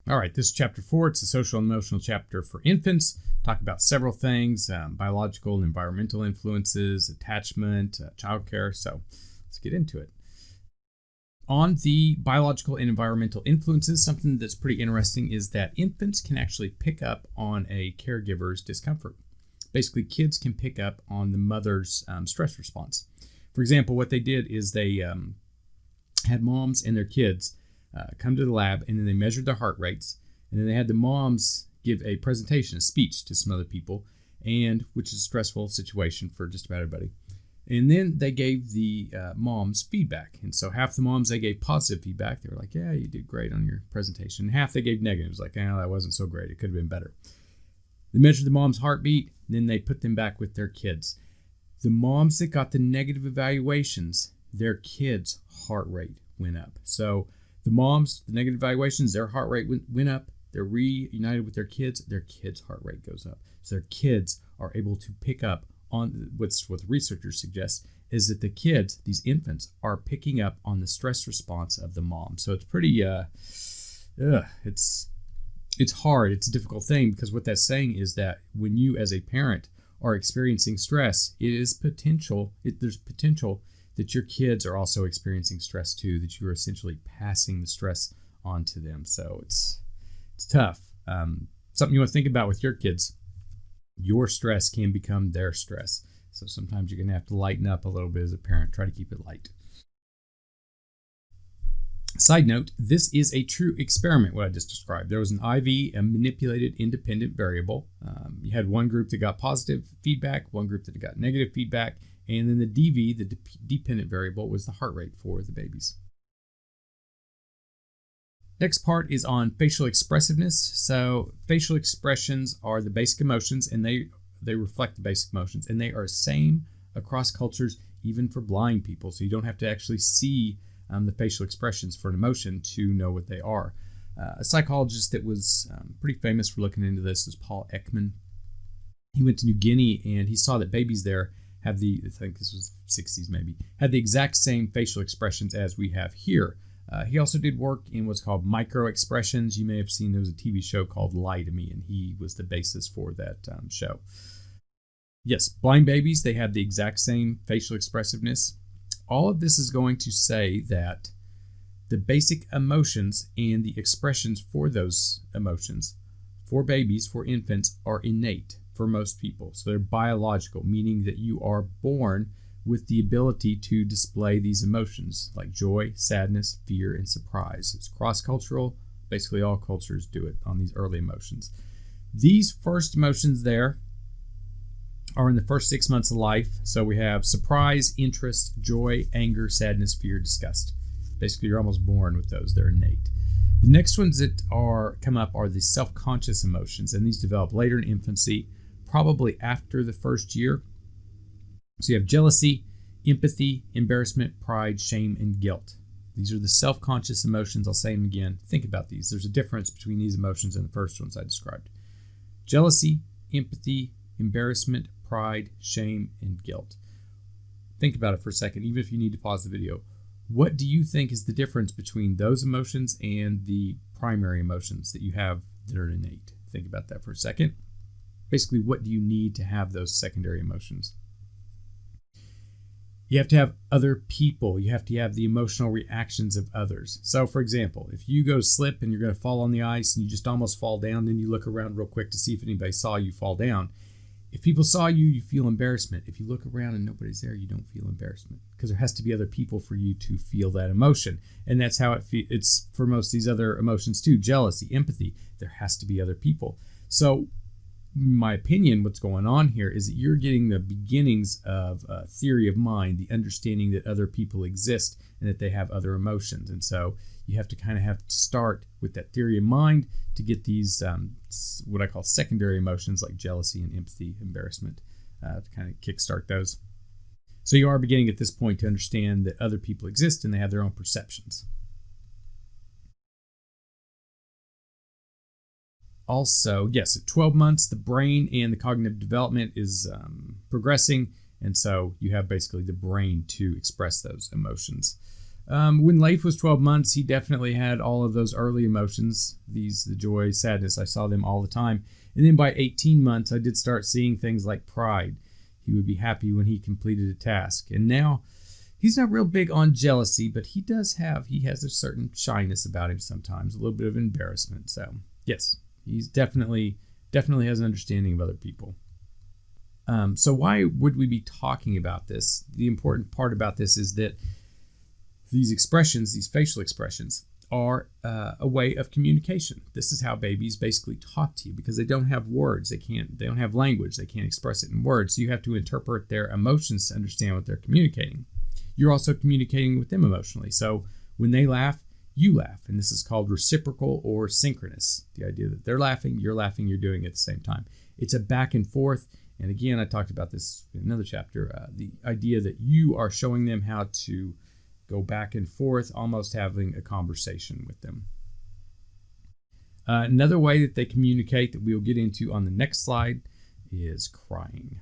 All right, this is chapter 4. It's a social and emotional chapter for infants. Talk about several things, biological and environmental influences, attachment, childcare. So let's get into it. On the biological and environmental influences, something that's pretty interesting is that infants can actually pick up on a caregiver's discomfort. Basically, kids can pick up on the mother's stress response. For example, what they did is they had moms and their kids come to the lab, and then they measured their heart rates, and then they had the moms give a presentation, a speech to some other people, and which is a stressful situation for just about everybody. And then they gave the moms feedback. And so half the moms, they gave positive feedback. They were like, yeah, you did great on your presentation. And half they gave negatives, like, oh, that wasn't so great. It could have been better. They measured the mom's heartbeat, and then they put them back with their kids. The moms that got the negative evaluations, their kids' heart rate went up. So the moms, the negative evaluations, their heart rate went up. They're reunited with their kids heart rate goes up. So their kids are able to pick up on what the researchers suggest is that the kids, these infants, are picking up on the stress response of the mom. So it's pretty, it's hard. It's a difficult thing because what that's saying is that when you as a parent are experiencing stress, there's potential that your kids are also experiencing stress too, that you're essentially passing the stress on to them. So it's tough. Something you want to think about with your kids. Your stress can become their stress. So sometimes you're going to have to lighten up a little bit as a parent. Try to keep it light. Side note, this is a true experiment, what I just described. There was an IV, a manipulated independent variable. You had one group that got positive feedback, one group that got negative feedback, and then the DV, the dependent variable, was the heart rate for the babies. Next part is on facial expressiveness. So facial expressions are the basic emotions, and they reflect the basic emotions, and they are the same across cultures, even for blind people. So you don't have to actually see the facial expressions for an emotion to know what they are. A psychologist that was pretty famous for looking into this is Paul Ekman. He went to New Guinea, and he saw that babies there have I think this was 60s maybe, had the exact same facial expressions as we have here. He also did work in what's called micro expressions. You may have seen there was a TV show called Lie to Me, and he was the basis for that show. Yes, blind babies, they have the exact same facial expressiveness. All of this is going to say that the basic emotions and the expressions for those emotions for babies, for infants, are innate for most people. So they're biological, meaning that you are born with the ability to display these emotions like joy, sadness, fear, and surprise. It's cross-cultural. Basically, all cultures do it on these early emotions. These first emotions there are in the first 6 months of life. So we have surprise, interest, joy, anger, sadness, fear, disgust. Basically, you're almost born with those. They're innate. The next ones that come up are the self-conscious emotions, and these develop later in infancy, probably after the first year. So you have jealousy, empathy, embarrassment, pride, shame, and guilt. These are the self-conscious emotions. I'll say them again. Think about these. There's a difference between these emotions and the first ones I described. Jealousy, empathy, embarrassment, pride, shame, and guilt. Think about it for a second, even if you need to pause the video. What do you think is the difference between those emotions and the primary emotions that you have that are innate? Think about that for a second. Basically, what do you need to have those secondary emotions? You have to have other people. You have to have the emotional reactions of others. So, for example, if you go to slip and you're going to fall on the ice and you just almost fall down, then you look around real quick to see if anybody saw you fall down. If people saw you, you feel embarrassment. If you look around and nobody's there, you don't feel embarrassment because there has to be other people for you to feel that emotion. And that's how it's for most of these other emotions too. Jealousy, empathy, there has to be other people. So in my opinion, what's going on here is that you're getting the beginnings of theory of mind, the understanding that other people exist and that they have other emotions. And so you have to start with that theory of mind to get these what I call secondary emotions like jealousy and empathy, embarrassment, to kind of kickstart those. So you are beginning at this point to understand that other people exist and they have their own perceptions. Also, yes, at 12 months, the brain and the cognitive development is progressing, and so you have basically the brain to express those emotions. When Leif was 12 months, he definitely had all of those early emotions, the joy, sadness. I saw them all the time. And then by 18 months, I did start seeing things like pride. He would be happy when he completed a task. And now he's not real big on jealousy, but he has a certain shyness about him sometimes, a little bit of embarrassment. So yes, he's definitely has an understanding of other people. So why would we be talking about this? The important part about this is that these expressions, these facial expressions, are a way of communication. This is how babies basically talk to you because they don't have words. They don't have language. They can't express it in words. So you have to interpret their emotions to understand what they're communicating. You're also communicating with them emotionally. So when they laugh, you laugh. And this is called reciprocal or synchronous. The idea that they're laughing, you're doing it at the same time. It's a back and forth. And again, I talked about this in another chapter, the idea that you are showing them how to go back and forth, almost having a conversation with them. Another way that they communicate that we'll get into on the next slide is crying.